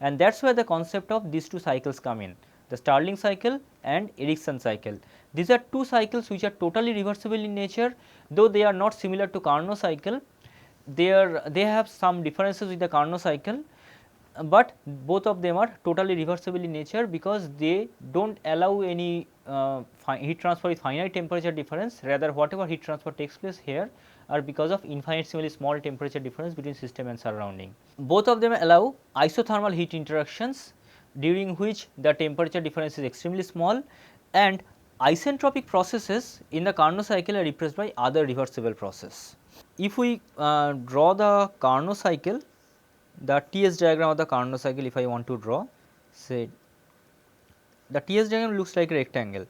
and that is where the concept of these 2 cycles come in, the Stirling cycle and Ericsson cycle. These are 2 cycles which are totally reversible in nature, though they are not similar to Carnot cycle. They have some differences with the Carnot cycle, but both of them are totally reversible in nature, because they do not allow any heat transfer with finite temperature difference. Rather, whatever heat transfer takes place here are because of infinitesimally small temperature difference between system and surrounding. Both of them allow isothermal heat interactions, during which the temperature difference is extremely small, and isentropic processes in the Carnot cycle are replaced by other reversible process. If we draw the Carnot cycle, the TS diagram of the Carnot cycle, if I want to draw, say the TS diagram looks like a rectangle.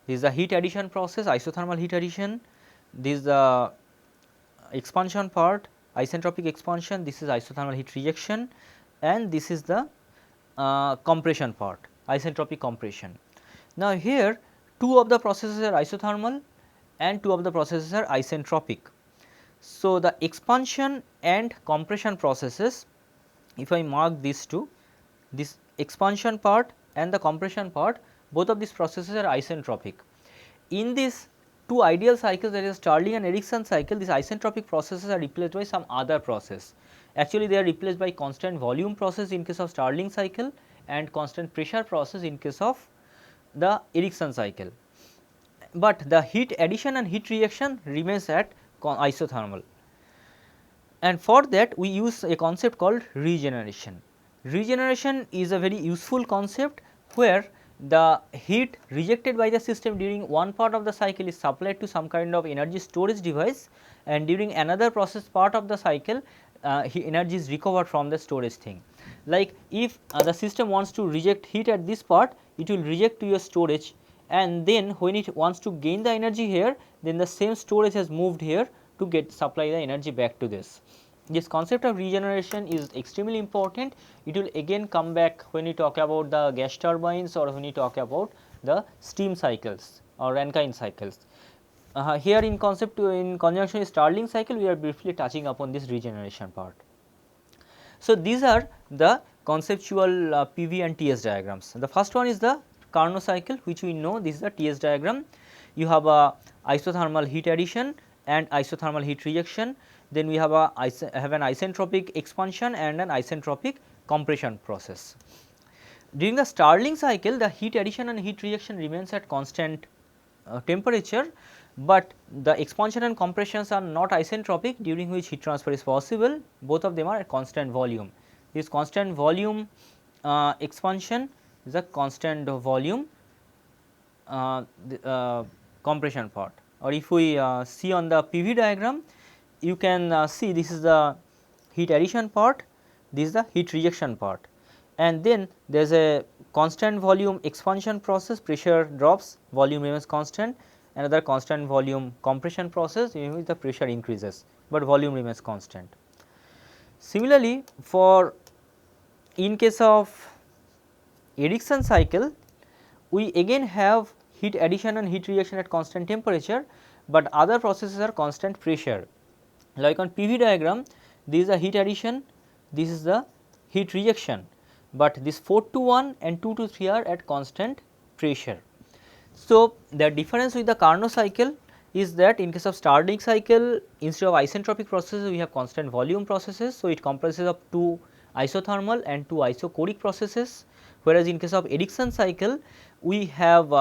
This is the heat addition process, isothermal heat addition. This is the expansion part, isentropic expansion. This is isothermal heat rejection, and this is the compression part, isentropic compression. Now, here 2 of the processes are isothermal and 2 of the processes are isentropic. So, the expansion and compression processes, if I mark these 2, this expansion part and the compression part, both of these processes are isentropic. In these 2 ideal cycles, that is Stirling and Ericsson cycle, these isentropic processes are replaced by some other process. Actually, they are replaced by constant volume process in case of Stirling cycle and constant pressure process in case of the Ericsson cycle. but the heat addition and heat reaction remains at isothermal. And for that we use a concept called regeneration. Regeneration is a very useful concept where the heat rejected by the system during one part of the cycle is supplied to some kind of energy storage device, and during another process part of the cycle energy is recovered from the storage thing. Like if the system wants to reject heat at this part, it will reject to your storage, and then when it wants to gain the energy here, then the same storage has moved here to get supply the energy back to this. This concept of regeneration is extremely important. It will again come back when we talk about the gas turbines or when we talk about the steam cycles or Rankine cycles. Here in concept in conjunction with Stirling cycle, we are briefly touching upon this regeneration part. So, these are the conceptual PV and TS diagrams. The first one is the Carnot cycle, which we know this is the TS diagram. You have a isothermal heat addition and isothermal heat rejection. Then we have an isentropic expansion and an isentropic compression process. During the Stirling cycle, the heat addition and heat rejection remains at constant temperature, but the expansion and compressions are not isentropic, during which heat transfer is possible. Both of them are at constant volume. This constant volume expansion is a constant volume compression part. Or if we see on the PV diagram, you can see this is the heat addition part, this is the heat rejection part, and then there is a constant volume expansion process, pressure drops, volume remains constant, another constant volume compression process in which the pressure increases, but volume remains constant. Similarly, for in case of Ericsson cycle, we again have heat addition and heat reaction at constant temperature, but other processes are constant pressure. Like on PV diagram, this is the heat addition, this is the heat rejection, but this 4 to 1 and 2 to 3 are at constant pressure. So, the difference with the Carnot cycle is that in case of Stirling cycle, instead of isentropic processes, we have constant volume processes. So, it comprises of 2 isothermal and 2 isochoric processes, whereas in case of Ericsson cycle, we have 2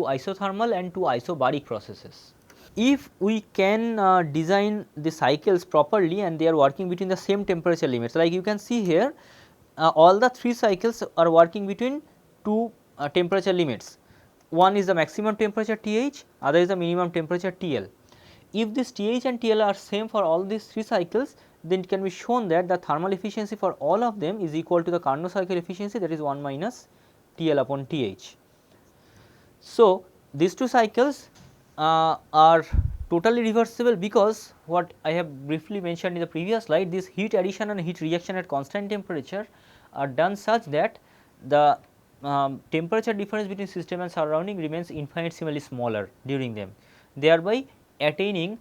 isothermal and 2 isobaric processes. If we can design the cycles properly and they are working between the same temperature limits, like you can see here, all the 3 cycles are working between 2 temperature limits. One is the maximum temperature TH, other is the minimum temperature TL. If this TH and TL are same for all these 3 cycles, then it can be shown that the thermal efficiency for all of them is equal to the Carnot cycle efficiency, that is 1 minus TL upon TH. So, these 2 cycles are totally reversible, because what I have briefly mentioned in the previous slide, this heat addition and heat rejection at constant temperature are done such that the temperature difference between system and surrounding remains infinitesimally smaller during them, thereby attaining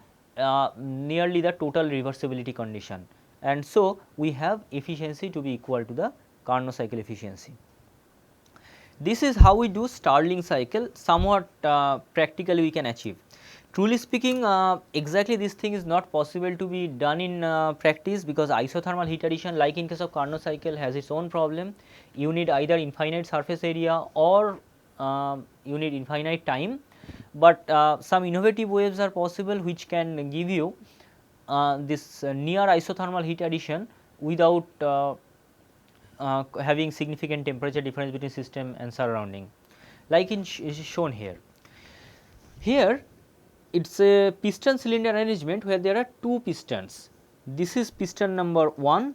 nearly the total reversibility condition, and so we have efficiency to be equal to the Carnot cycle efficiency. This is how we do Stirling cycle, somewhat practically we can achieve. Truly speaking, exactly this thing is not possible to be done in practice, because isothermal heat addition, like in case of Carnot cycle, has its own problem. You need either infinite surface area or you need infinite time, but some innovative ways are possible which can give you this near isothermal heat addition without having significant temperature difference between system and surrounding, like in is shown here. Here it is a piston cylinder arrangement where there are 2 pistons. This is piston number 1,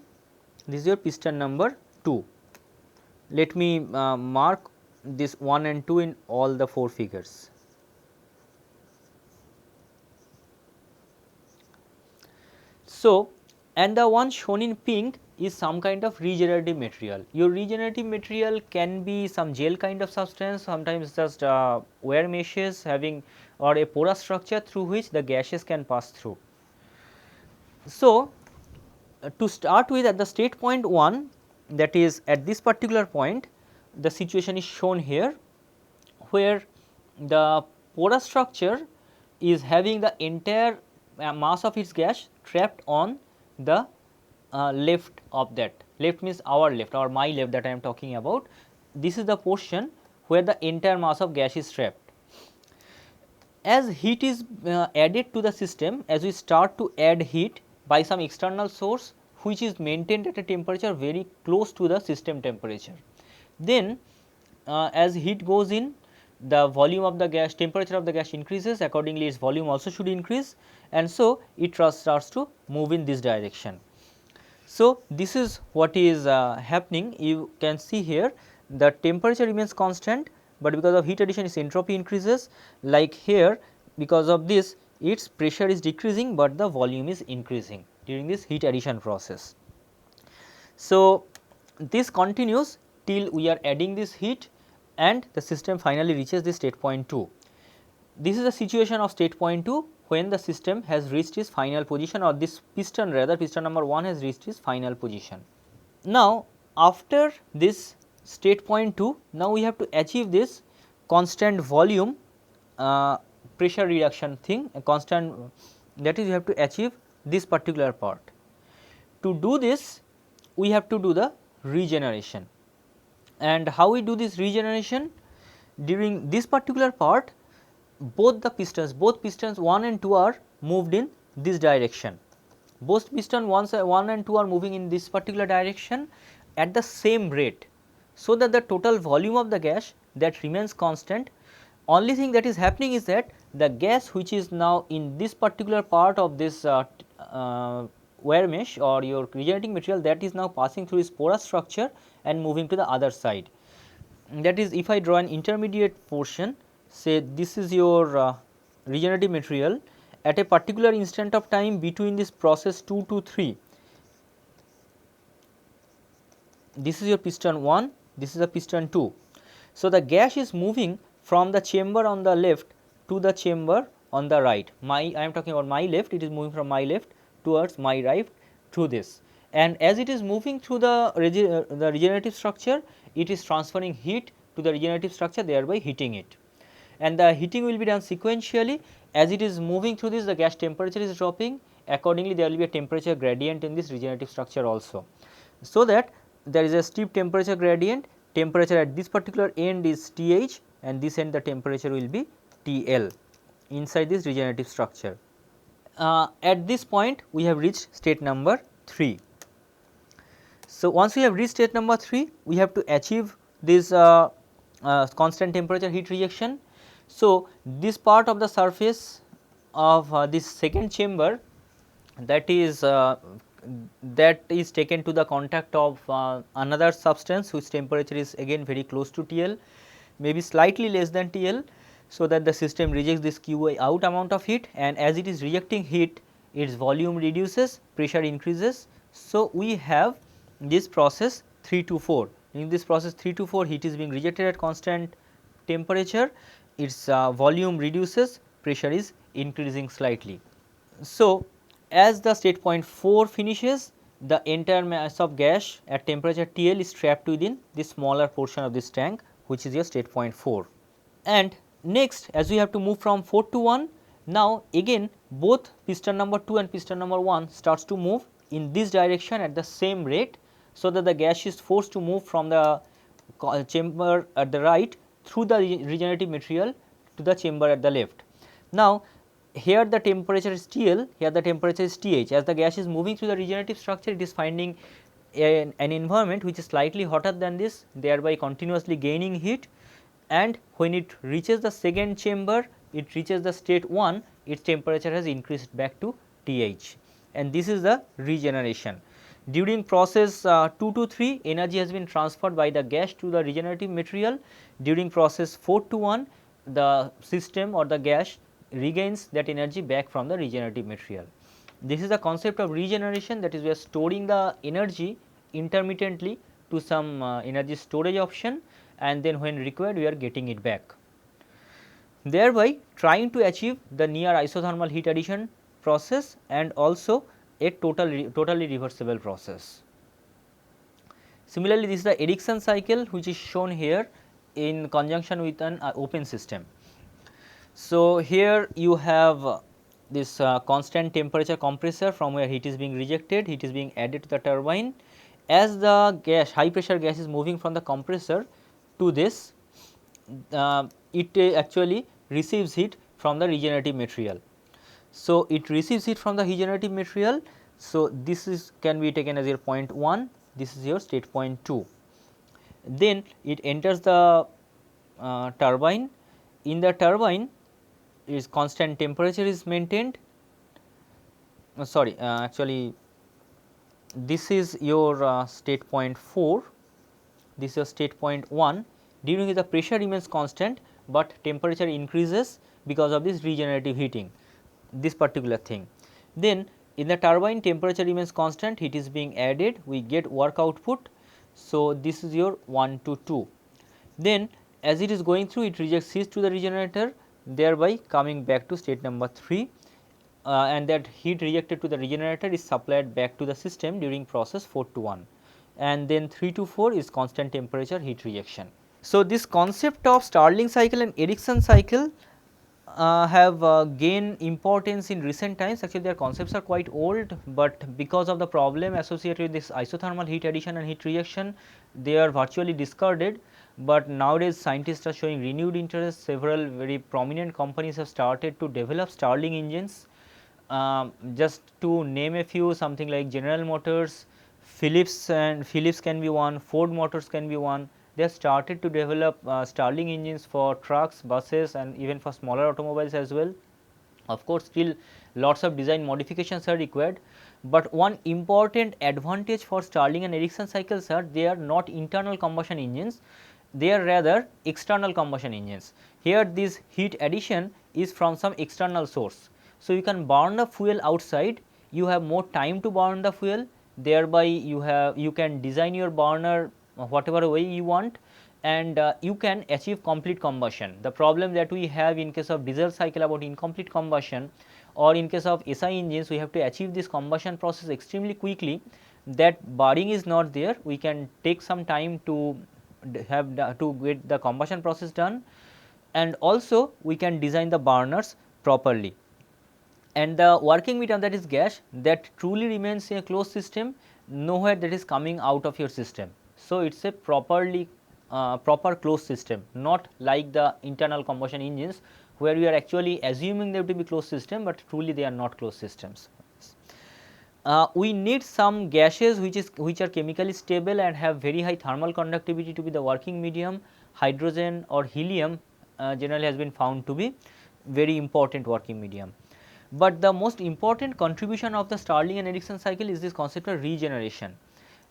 this is your piston number 2. Let me mark this 1 and 2 in all the 4 figures. So, and the one shown in pink is some kind of regenerative material. Your regenerative material can be some gel kind of substance, sometimes just wire meshes having or a porous structure through which the gases can pass through. So, to start with, at the state point 1, that is at this particular point, the situation is shown here, where the porous structure is having the entire mass of its gas trapped on the left of that. Left means our left or my left that I am talking about. This is the portion where the entire mass of gas is trapped, as heat is added to the system, as we start to add heat by some external source which is maintained at a temperature very close to the system temperature, then as heat goes in, the volume of the gas, temperature of the gas increases, accordingly its volume also should increase, and so it starts to move in this direction. So, this is what is happening. You can see here the temperature remains constant, but because of heat addition its entropy increases, like here, because of this its pressure is decreasing, but the volume is increasing during this heat addition process. So, this continues till we are adding this heat and the system finally reaches the state point 2. This is the situation of state point 2 when the system has reached its final position, or this piston, rather piston number 1 has reached its final position. Now, after this state point 2, now we have to achieve this constant volume pressure reduction thing, a constant, that is, you have to achieve this particular part. To do this, we have to do the regeneration. And how we do this regeneration? During this particular part, both pistons 1 and 2 are moved in this direction. Both piston 1 and 2 are moving in this particular direction at the same rate, so that the total volume of the gas that remains constant. Only thing that is happening is that the gas which is now in this particular part of this wire mesh or your regenerating material, that is now passing through its porous structure and moving to the other side. That is, if I draw an intermediate portion, say this is your regenerative material, at a particular instant of time between this process 2 to 3, this is your piston 1, this is a piston 2. So, the gas is moving from the chamber on the left to the chamber on the right. I am talking about my left, it is moving from my left towards my right through this, and as it is moving through the regenerative structure, it is transferring heat to the regenerative structure, thereby heating it, and the heating will be done sequentially. As it is moving through this, the gas temperature is dropping, accordingly there will be a temperature gradient in this regenerative structure also. So, that there is a steep temperature gradient, temperature at this particular end is Th and this end the temperature will be TL inside this regenerative structure. At this point we have reached state number 3. So, once we have reached state number 3, we have to achieve this constant temperature heat rejection. So, this part of the surface of this second chamber, that is taken to the contact of another substance whose temperature is again very close to TL, maybe slightly less than TL, so that the system rejects this QA out amount of heat, and as it is rejecting heat, its volume reduces, pressure increases. So, we have this process 3 to 4. In this process 3 to 4, heat is being rejected at constant temperature, its volume reduces, pressure is increasing slightly. So, as the state point 4 finishes, the entire mass of gas at temperature TL is trapped within this smaller portion of this tank, which is your state point 4. And next, as we have to move from 4 to 1, now again both piston number 2 and piston number 1 starts to move in this direction at the same rate, so that the gas is forced to move from the chamber at the right through the regenerative material to the chamber at the left. Now, here the temperature is TL, here the temperature is TH. As the gas is moving through the regenerative structure, it is finding an environment which is slightly hotter than this, thereby continuously gaining heat, and when it reaches the second chamber, it reaches the state 1, its temperature has increased back to TH, and this is the regeneration. During process 2 to 3, energy has been transferred by the gas to the regenerative material. During process 4 to 1, the system or the gas regains that energy back from the regenerative material. This is the concept of regeneration, that is, we are storing the energy intermittently to some energy storage option, and then when required we are getting it back, thereby trying to achieve the near isothermal heat addition process and also a totally reversible process. Similarly, this is the Ericsson cycle, which is shown here in conjunction with an open system. So, here you have this constant temperature compressor from where heat is being rejected, heat is being added to the turbine. As the gas, high pressure gas is moving from the compressor to this, it actually receives heat from the regenerative material. So, it receives it from the regenerative material. So, this is can be taken as your point 1, this is your state point 2. Then it enters the turbine. In the turbine is constant temperature is maintained. Actually this is your state point 4, this is your state point 1. During which the pressure remains constant, but temperature increases because of this regenerative heating, this particular thing. Then in the turbine temperature remains constant, heat is being added, we get work output. So, this is your 1 to 2. Then as it is going through, it rejects heat to the regenerator, thereby coming back to state number 3, and that heat rejected to the regenerator is supplied back to the system during process 4 to 1, and then 3 to 4 is constant temperature heat rejection. So, this concept of Stirling cycle and Ericsson cycle have gained importance in recent times. Actually, their concepts are quite old, but because of the problem associated with this isothermal heat addition and heat rejection, they are virtually discarded. But nowadays scientists are showing renewed interest. Several very prominent companies have started to develop Stirling engines. Just to name a few, something like General Motors, Philips can be one, Ford Motors can be one. They have started to develop Stirling engines for trucks, buses, and even for smaller automobiles as well. Of course, still lots of design modifications are required, but one important advantage for Stirling and Ericsson cycles are they are not internal combustion engines, they are rather external combustion engines. Here this heat addition is from some external source. So, you can burn the fuel outside, you have more time to burn the fuel, thereby you can design your burner whatever way you want, and you can achieve complete combustion. The problem that we have in case of diesel cycle about incomplete combustion, or in case of SI engines, we have to achieve this combustion process extremely quickly. That burning is not there. We can take some time to get the combustion process done, and also we can design the burners properly. And the working medium, that is gas, that truly remains in a closed system, nowhere that is coming out of your system. So, it is a proper closed system, not like the internal combustion engines where we are actually assuming them to be closed system, but truly they are not closed systems. We need some gases which are chemically stable and have very high thermal conductivity to be the working medium. Hydrogen or helium generally has been found to be very important working medium. But the most important contribution of the Stirling and Ericsson cycle is this concept of regeneration.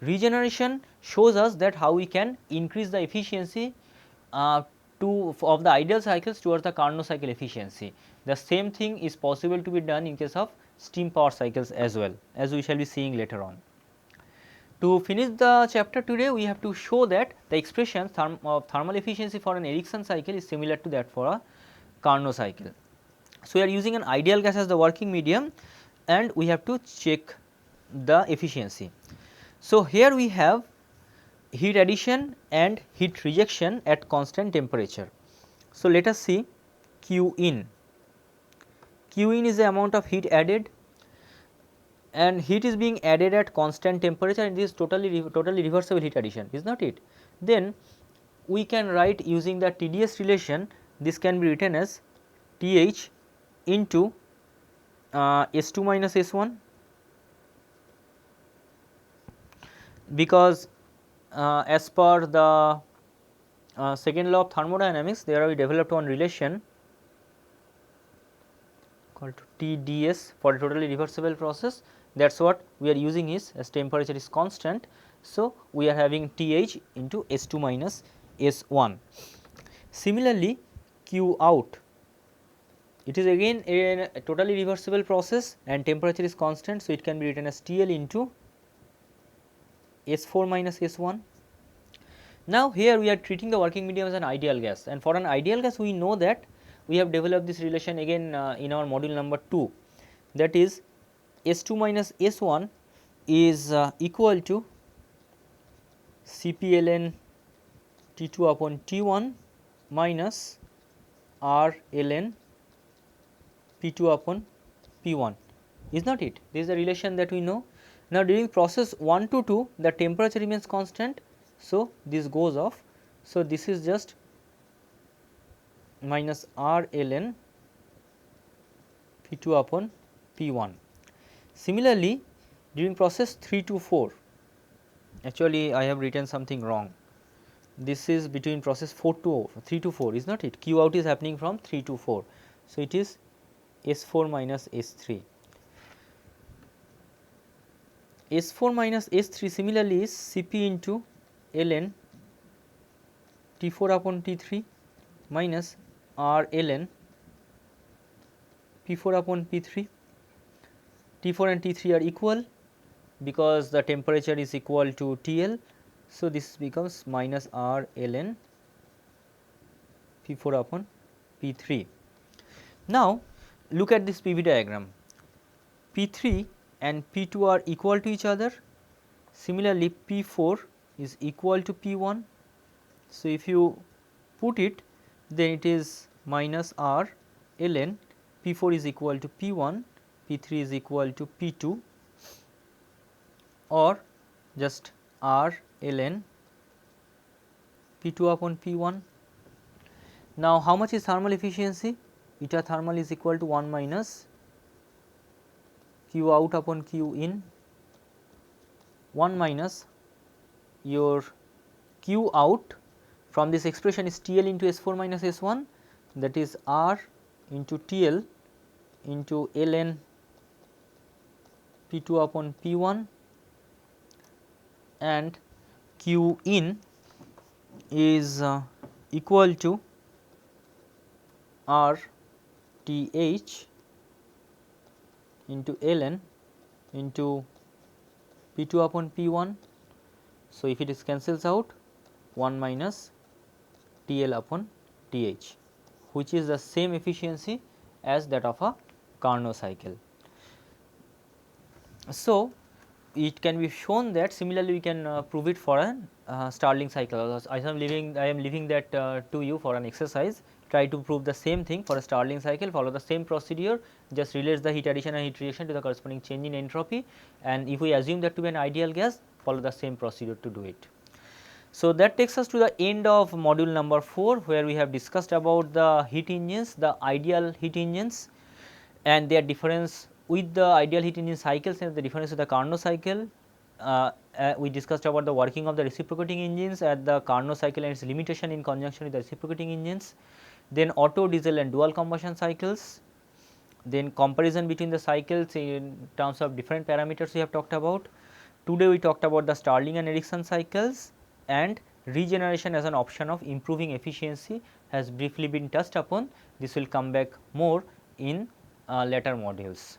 Regeneration shows us that how we can increase the efficiency of the ideal cycles towards the Carnot cycle efficiency. The same thing is possible to be done in case of steam power cycles as well, as we shall be seeing later on. To finish the chapter today, we have to show that the expression of thermal efficiency for an Ericsson cycle is similar to that for a Carnot cycle. So, we are using an ideal gas as the working medium, and we have to check the efficiency. So, here we have heat addition and heat rejection at constant temperature. So, let us see Q in. Q in is the amount of heat added, and heat is being added at constant temperature, and this is totally reversible heat addition, is not it? Then we can write using the TDS relation, this can be written as TH into S2 minus S1, because as per the second law of thermodynamics, there we developed one relation called TDS for a totally reversible process. That is what we are using is, as temperature is constant. So, we are having TH into S2 minus S1. Similarly, Q out, it is again a totally reversible process and temperature is constant. So, it can be written as TL into S4 minus S1. Now, here we are treating the working medium as an ideal gas, and for an ideal gas we know that we have developed this relation again in our module number 2, that is S2 minus S1 is equal to Cpln T2 upon T1 minus RLn P2 upon P1, is not it? This is the relation that we know. Now, during process 1 to 2, the temperature remains constant. So, this goes off. So, this is just minus RLn P2 upon P1. Similarly, during process 3 to 4, actually I have written something wrong. This is between process 3 to 4, is not it? Q out is happening from 3 to 4. So, it is S4 minus S3. S4 minus S3 similarly is Cp into ln T4 upon T3 minus R ln P4 upon P3. T4 and T3 are equal because the temperature is equal to TL. So, this becomes minus R ln P4 upon P3. Now, look at this PV diagram. P3 and P2 are equal to each other. Similarly, P4 is equal to P1. So, if you put it, then it is minus R ln P4 is equal to P1, P3 is equal to P2, or just R ln P2 upon P1. Now, how much is thermal efficiency? Eta thermal is equal to 1 minus Q out upon Q in, 1 minus your Q out from this expression is TL into S4 minus S1, that is R into TL into ln P2 upon P1, and Q in is equal to R TH into ln into P2 upon P1. So, if it is cancels out, 1 minus TL upon TH, which is the same efficiency as that of a Carnot cycle. So, it can be shown that similarly we can prove it for a Stirling cycle. I am leaving that to you for an exercise. Try to prove the same thing for a Stirling cycle, follow the same procedure, just relates the heat addition and heat rejection to the corresponding change in entropy, and if we assume that to be an ideal gas, follow the same procedure to do it. So, that takes us to the end of module number 4, where we have discussed about the heat engines, the ideal heat engines, and their difference with the ideal heat engine cycles and the difference with the Carnot cycle. We discussed about the working of the reciprocating engines at the Carnot cycle and its limitation in conjunction with the reciprocating engines, then Otto, diesel and dual combustion cycles, then comparison between the cycles in terms of different parameters we have talked about. Today we talked about the Stirling and Ericsson cycles, and regeneration as an option of improving efficiency has briefly been touched upon. This will come back more in later modules.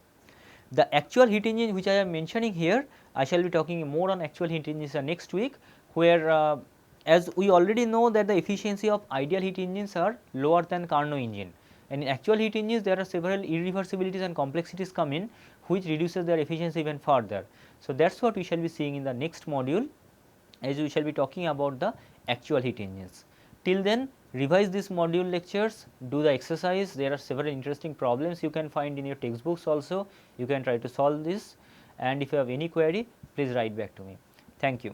The actual heat engine which I am mentioning here, I shall be talking more on actual heat engines next week, where as we already know that the efficiency of ideal heat engines are lower than Carnot engine, and in actual heat engines there are several irreversibilities and complexities come in, which reduces their efficiency even further. So, that is what we shall be seeing in the next module, as we shall be talking about the actual heat engines. Till then, revise these module lectures, do the exercise. There are several interesting problems you can find in your textbooks also. You can try to solve this, and if you have any query, please write back to me. Thank you.